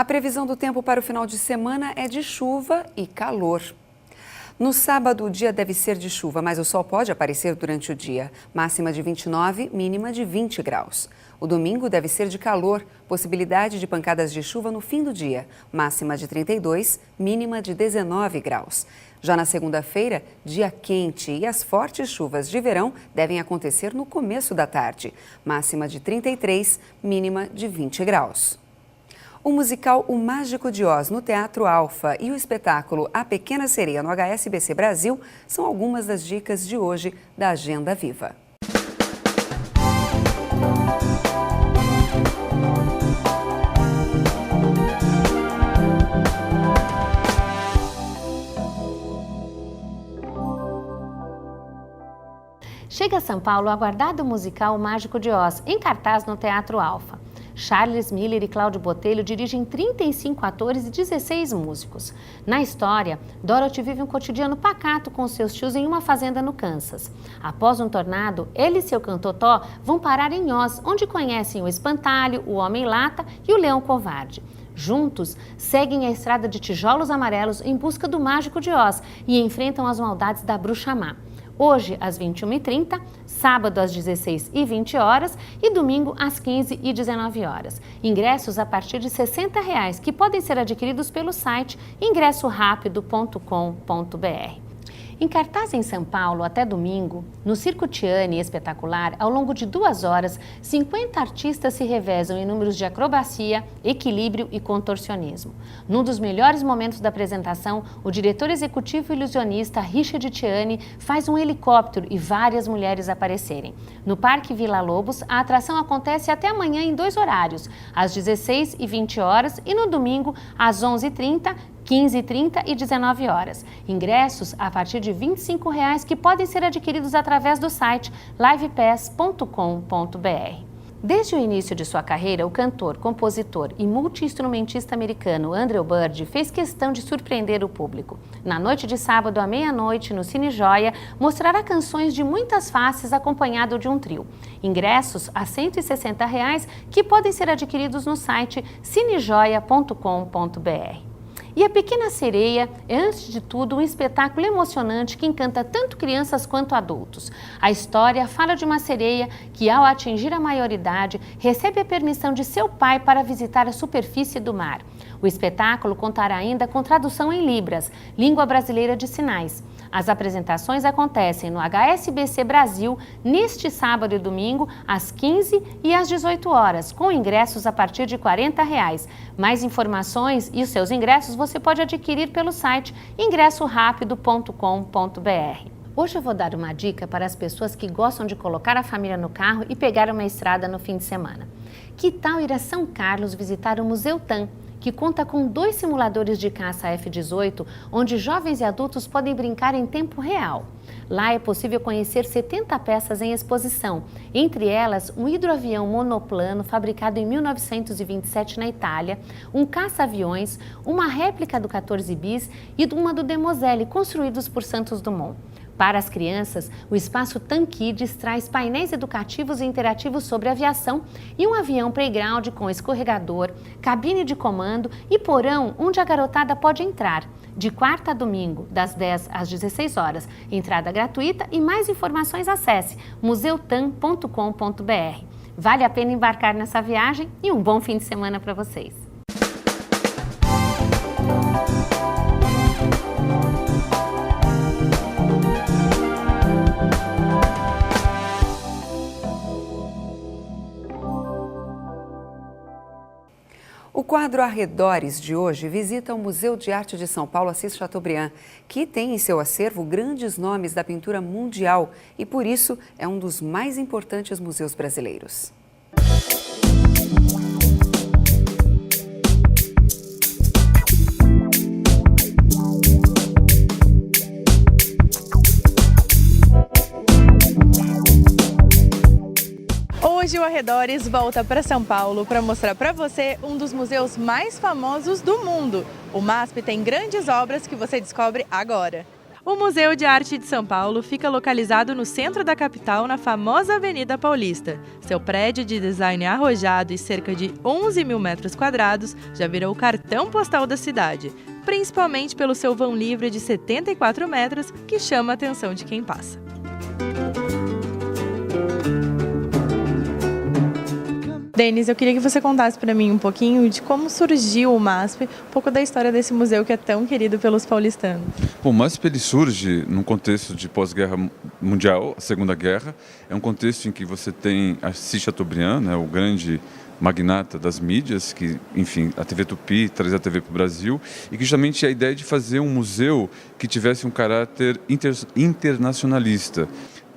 A previsão do tempo para o final de semana é de chuva e calor. No sábado, o dia deve ser de chuva, mas o sol pode aparecer durante o dia. Máxima de 29, mínima de 20 graus. O domingo deve ser de calor, possibilidade de pancadas de chuva no fim do dia. Máxima de 32, mínima de 19 graus. Já na segunda-feira, dia quente e as fortes chuvas de verão devem acontecer no começo da tarde. Máxima de 33, mínima de 20 graus. O musical O Mágico de Oz no Teatro Alfa e o espetáculo A Pequena Sereia no HSBC Brasil são algumas das dicas de hoje da Agenda Viva. Chega a São Paulo o aguardado musical O Mágico de Oz, em cartaz no Teatro Alfa. Charles Miller e Cláudio Botelho dirigem 35 atores e 16 músicos. Na história, Dorothy vive um cotidiano pacato com seus tios em uma fazenda no Kansas. Após um tornado, ele e seu cão Totó vão parar em Oz, onde conhecem o espantalho, o homem-lata e o leão covarde. Juntos, seguem a estrada de tijolos amarelos em busca do Mágico de Oz e enfrentam as maldades da Bruxa Má. Hoje, às 21h30, sábado às 16h20 e domingo às 15h19. Ingressos a partir de R$ 60, que podem ser adquiridos pelo site ingressorapido.com.br. Em cartaz em São Paulo até domingo, no Circo Tiani Espetacular, ao longo de 2 horas, 50 artistas se revezam em números de acrobacia, equilíbrio e contorcionismo. Num dos melhores momentos da apresentação, o diretor executivo e ilusionista Richard Tiani faz um helicóptero e várias mulheres aparecerem. No Parque Vila Lobos, a atração acontece até amanhã em 2 horários, às 16h20 e no domingo, às 11h30, 15h30 e 19h. Ingressos a partir de R$ 25, que podem ser adquiridos através do site livepass.com.br. Desde o início de sua carreira, o cantor, compositor e multi-instrumentista americano Andrew Bird fez questão de surpreender o público. Na noite de sábado à meia-noite, no Cine Joia, mostrará canções de muitas faces acompanhado de um trio. Ingressos a R$ 160, que podem ser adquiridos no site cinejoia.com.br. E A Pequena Sereia é, antes de tudo, um espetáculo emocionante que encanta tanto crianças quanto adultos. A história fala de uma sereia que, ao atingir a maioridade, recebe a permissão de seu pai para visitar a superfície do mar. O espetáculo contará ainda com tradução em Libras, língua brasileira de sinais. As apresentações acontecem no HSBC Brasil neste sábado e domingo, às 15h e às 18h, com ingressos a partir de R$ 40. Mais informações e os seus ingressos você pode adquirir pelo site ingressorapido.com.br. Hoje eu vou dar uma dica para as pessoas que gostam de colocar a família no carro e pegar uma estrada no fim de semana. Que tal ir a São Carlos visitar o Museu TAM, que conta com 2 simuladores de caça F-18, onde jovens e adultos podem brincar em tempo real. Lá é possível conhecer 70 peças em exposição, entre elas um hidroavião monoplano fabricado em 1927 na Itália, um caça-aviões, uma réplica do 14 bis e uma do Demoselle, construídos por Santos Dumont. Para as crianças, o espaço TAM Kids traz painéis educativos e interativos sobre aviação e um avião playground com escorregador, cabine de comando e porão onde a garotada pode entrar. De quarta a domingo, das 10 às 16h. Entrada gratuita e mais informações acesse museutam.com.br. Vale a pena embarcar nessa viagem e um bom fim de semana para vocês. O quadro Arredores de hoje visita o Museu de Arte de São Paulo Assis Chateaubriand, que tem em seu acervo grandes nomes da pintura mundial e, por isso, é um dos mais importantes museus brasileiros. Hoje o Arredores volta para São Paulo para mostrar para você um dos museus mais famosos do mundo. O MASP tem grandes obras que você descobre agora. O Museu de Arte de São Paulo fica localizado no centro da capital, na famosa Avenida Paulista. Seu prédio de design arrojado e cerca de 11 mil metros quadrados já virou o cartão postal da cidade, principalmente pelo seu vão livre de 74 metros, que chama a atenção de quem passa. Denis, eu queria que você contasse para mim um pouquinho de como surgiu o MASP, um pouco da história desse museu que é tão querido pelos paulistanos. Bom, o MASP ele surge num contexto de pós-guerra mundial, a Segunda Guerra. É um contexto em que você tem Assis Chateaubriand, né, o grande magnata das mídias, que, enfim, a TV Tupi traz a TV para o Brasil, e que justamente a ideia de fazer um museu que tivesse um caráter internacionalista.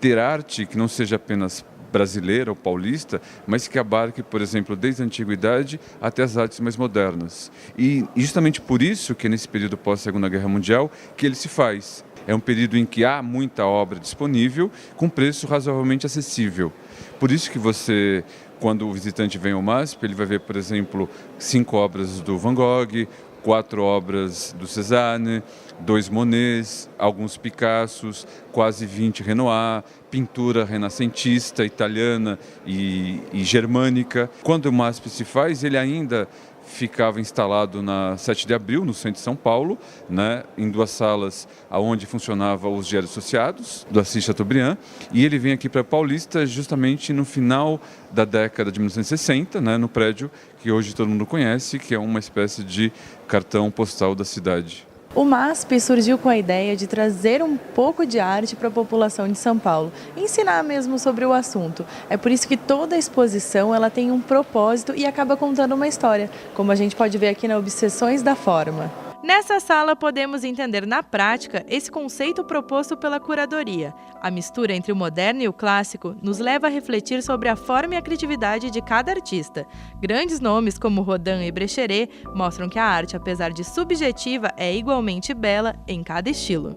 Ter arte que não seja apenas brasileira ou paulista, mas que abarque, por exemplo, desde a antiguidade até as artes mais modernas. E justamente por isso que nesse período pós-Segunda Guerra Mundial que ele se faz. É um período em que há muita obra disponível com preço razoavelmente acessível. Por isso que você, quando o visitante vem ao MASP, ele vai ver, por exemplo, 5 obras do Van Gogh, 4 obras do Cézanne, 2 Monets, alguns Picassos, quase 20 Renoir, pintura renascentista, italiana e germânica. Quando o MASP se faz, ele ainda ficava instalado na 7 de abril, no centro de São Paulo, né, em 2 salas onde funcionavam os diários associados do Assis Chateaubriand, e ele vem aqui para Paulista justamente no final da década de 1960, né, no prédio que hoje todo mundo conhece, que é uma espécie de cartão postal da cidade. O MASP surgiu com a ideia de trazer um pouco de arte para a população de São Paulo, ensinar mesmo sobre o assunto. É por isso que toda a exposição ela tem um propósito e acaba contando uma história, como a gente pode ver aqui na Obsessões da Forma. Nessa sala podemos entender na prática esse conceito proposto pela curadoria. A mistura entre o moderno e o clássico nos leva a refletir sobre a forma e a criatividade de cada artista. Grandes nomes como Rodin e Brecheret mostram que a arte, apesar de subjetiva, é igualmente bela em cada estilo.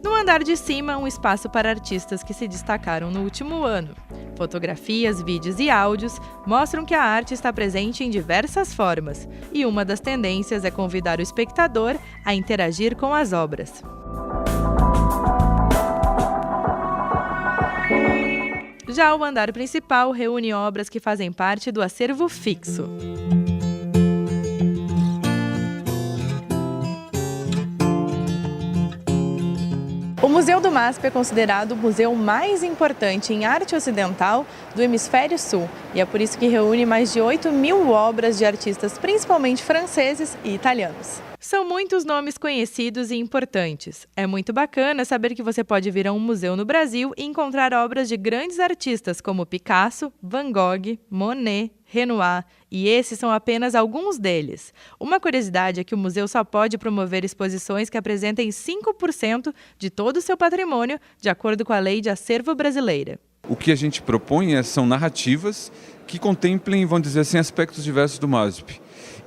No andar de cima, um espaço para artistas que se destacaram no último ano. Fotografias, vídeos e áudios mostram que a arte está presente em diversas formas, e uma das tendências é convidar o espectador a interagir com as obras. Já o andar principal reúne obras que fazem parte do acervo fixo. O Museu do MASP é considerado o museu mais importante em arte ocidental do Hemisfério Sul e é por isso que reúne mais de 8 mil obras de artistas, principalmente franceses e italianos. São muitos nomes conhecidos e importantes. É muito bacana saber que você pode vir a um museu no Brasil e encontrar obras de grandes artistas como Picasso, Van Gogh, Monet, Renoir, e esses são apenas alguns deles. Uma curiosidade é que o museu só pode promover exposições que apresentem 5% de todo o seu patrimônio, de acordo com a Lei de Acervo Brasileira. O que a gente propõe são narrativas que contemplem, vamos dizer assim, aspectos diversos do MASP.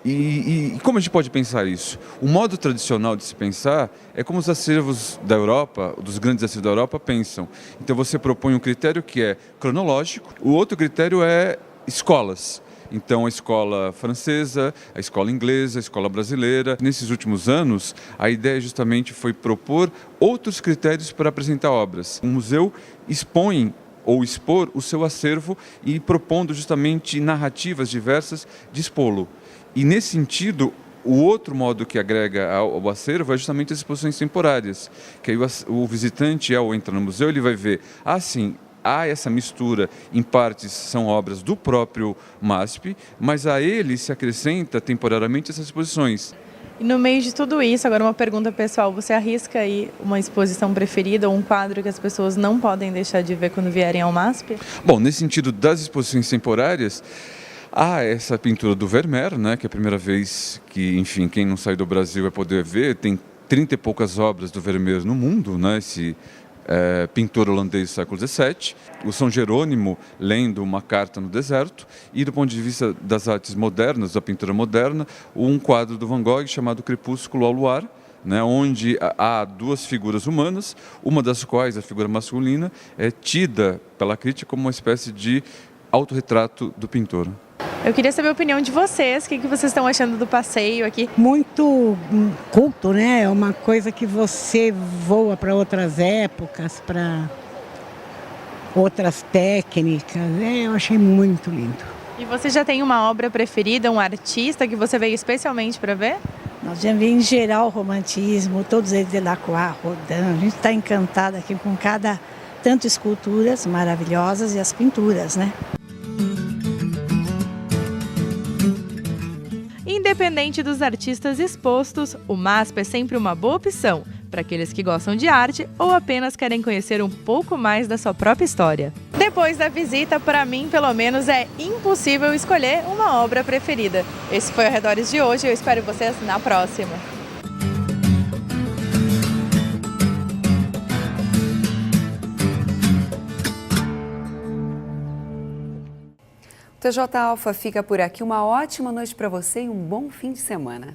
E como a gente pode pensar isso? O modo tradicional de se pensar é como os acervos da Europa, dos grandes acervos da Europa, pensam. Então você propõe um critério que é cronológico, o outro critério é escolas. Então a escola francesa, a escola inglesa, a escola brasileira. Nesses últimos anos, a ideia justamente foi propor outros critérios para apresentar obras. O museu expõe ou expor o seu acervo e propondo justamente narrativas diversas de expô-lo. E nesse sentido, o outro modo que agrega ao acervo é justamente as exposições temporárias, que aí o visitante, ao entrar no museu, ele vai ver, sim, há essa mistura, em partes são obras do próprio MASP, mas a ele se acrescenta temporariamente essas exposições. E no meio de tudo isso, agora uma pergunta pessoal, você arrisca aí uma exposição preferida ou um quadro que as pessoas não podem deixar de ver quando vierem ao MASP? Bom, nesse sentido das exposições temporárias, há essa pintura do Vermeer, né, que é a primeira vez que, enfim, quem não sai do Brasil vai poder ver, tem 30 e poucas obras do Vermeer no mundo, né, esse pintor holandês do século XVII, o São Jerônimo lendo uma carta no deserto, e do ponto de vista das artes modernas, da pintura moderna, um quadro do Van Gogh chamado Crepúsculo ao Luar, né, onde há 2 figuras humanas, uma das quais, a figura masculina, é tida pela crítica como uma espécie de autorretrato do pintor. Eu queria saber a opinião de vocês, o que vocês estão achando do passeio aqui? Muito culto, né? É uma coisa que você voa para outras épocas, para outras técnicas. Eu achei muito lindo. E você já tem uma obra preferida, um artista que você veio especialmente para ver? Nós já vimos em geral o romantismo, todos eles de Delacroix, Rodin. A gente está encantada aqui com tanto esculturas maravilhosas e as pinturas, né? Independente dos artistas expostos, o MASP é sempre uma boa opção para aqueles que gostam de arte ou apenas querem conhecer um pouco mais da sua própria história. Depois da visita, para mim, pelo menos, é impossível escolher uma obra preferida. Esse foi o Arredores de hoje, eu espero vocês na próxima. O TJ Alfa fica por aqui. Uma ótima noite para você e um bom fim de semana.